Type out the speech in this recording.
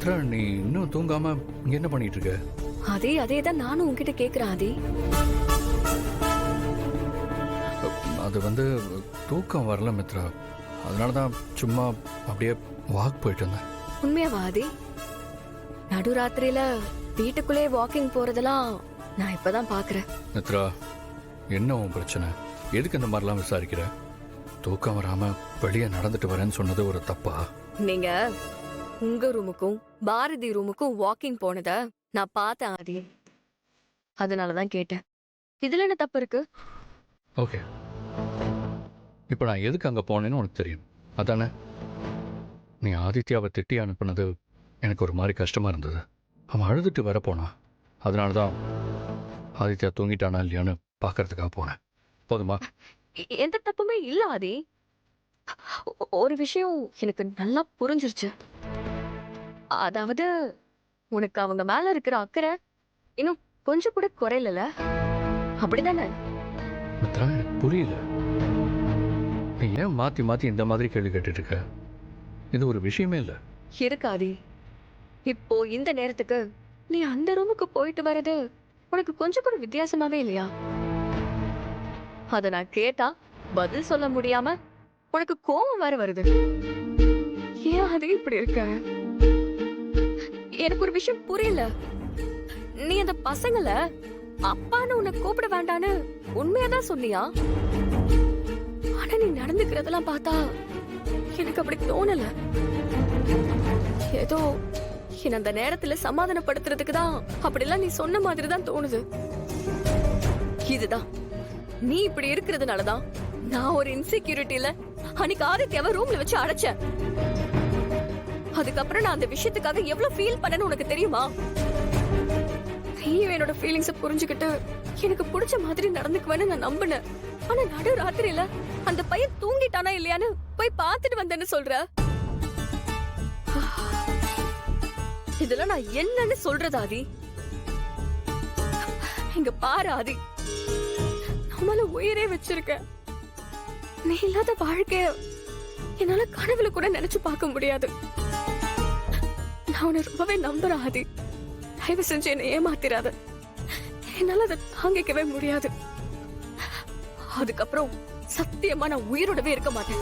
மித்ரா, நீ இன்னும் தூங்காம இங்க என்ன பண்ணிட்டு இருக்க? அதே தான் நானும் உன்கிட்ட கேக்குறேன் ஆதி. அது வந்து தூக்கம் வரல மித்ரா, அதனாலதான் சும்மா அப்படியே வாக் போயிட்டு இருந்தேன். உண்மையாவா ஆதி? நடுராத்திரியில வீட்டுக்குள்ளே வாக்கிங் போறதெல்லாம் நான் இப்பதான் பாக்குறேன். மித்ரா, என்ன உன் பிரச்சனை? எதுக்கு இந்த மாதிரிலாம் விசாரிக்கிற? தூக்கம் வராம வெளியே நடந்துட்டு வரேன்னு சொன்னது ஒரு தப்பா? நீங்க உங்க ரூமுக்கும் பாரதி ரூமுக்கும் வாக்கிங் போனத நான் பார்த்தேன் ஆதி, அதனாலதான் கேட்டேன். இதுல என்ன தப்பு இருக்கு? ஓகே, இப்போ நான் எதுக்கு அங்கே போனேன்னு உனக்கு தெரியும் அதானே? நீ ஆதித்யாவை திட்டி அனுப்புனது எனக்கு ஒரு மாதிரி கஷ்டமாக இருந்தது. அவன் அழுதுட்டு வர போனான், அதனால தான் ஆதித்யா தூங்கிட்டானா இல்லையான்னு பார்க்கறதுக்காக போனேன். போதுமா? எந்த தப்புமே இல்ல ஆதி. ஒரு விஷயம் எனக்கு நல்லா புரிஞ்சிருச்சு. அதாவது உனக்கு அவங்க மேல இருக்கிற அக்கறை இன்னும் கொஞ்சம் கூட குறையல, அப்படிதானே? மித்ரா, எனக்கு புரியல. நீ ஏன் மாற்றி மாற்றி இந்த மாதிரி கேள்வி கேட்டுட்டு இருக்க? இது ஒரு விஷயமே இல்லை. இருக்காதி. இப்போ இந்த நேரத்துக்கு நீ அந்த ரூமுக்கு போயிட்டு வர்றது உனக்கு கொஞ்சம் கூட வித்தியாசமாவே இல்லையா? அத நான் கேட்டா பதில் சொல்ல முடியாம உனக்கு கோபம் வேற வருது. ஏன் அது இப்படி இருக்க? எனக்கு ஒரு விஷயம் புரியல. நீ அந்த பசங்கள அப்பான்னு உன்னை கூப்பிட வேண்டான்னு உண்மையாதான் சொன்னியா? ஆனா நீ நடந்துக்கிறதெல்லாம் பார்த்தா எனக்கு அப்படி தோணல. ஏதோ என்ன அந்த நேரத்துல சமாதானப்படுத்துறதுக்கு தான் அப்படிலாம் நீ சொன்ன மாதிரி தான் தோணுது. இதுதான் நீ இப்படி இருக்கிறதுனாலதான் நான் ஒரு இன்செக்யூரிட்டில அன்னைக்கு ஆதித்யாவை ரூம்ல வச்சு அடைச்சேன். அதுக்கப்புறம் நான் அந்த விஷயத்துக்காக எவ்வளவு ஃபீல் பண்ணேன்னு உனக்கு தெரியுமா? நீயும் என்னோட ஃபீலிங்ஸ புரிஞ்சுக்கிட்டு எனக்கு பிடிச்ச மாதிரி நடந்துக்குவேன்னு நான் நம்பினேன். ஆனா நடு ராத்திரியில அந்த பையன் தூங்கிட்டானா இல்லையான்னு போய் பார்த்துட்டு வந்தேன்னு சொல்ற. இதெல்லாம் நான் என்னன்னு சொல்றது ஆதி? இங்க பாரு ஆதி, நம்மள உயிரே வச்சிருக்க. நீ இல்லாத வாழ்க்கைய என்னால கனவுல கூட நினைச்சு பார்க்க முடியாது. நான் உன்னை ரொம்பவே நம்புறேன் ஆதி. தயவு செஞ்சு என்னை ஏமாத்திராத. என்னால அதை தாங்கிக்கவே முடியாது. அதுக்கப்புறம் சத்தியமா நான் உயிரோடவே இருக்க மாட்டேன்.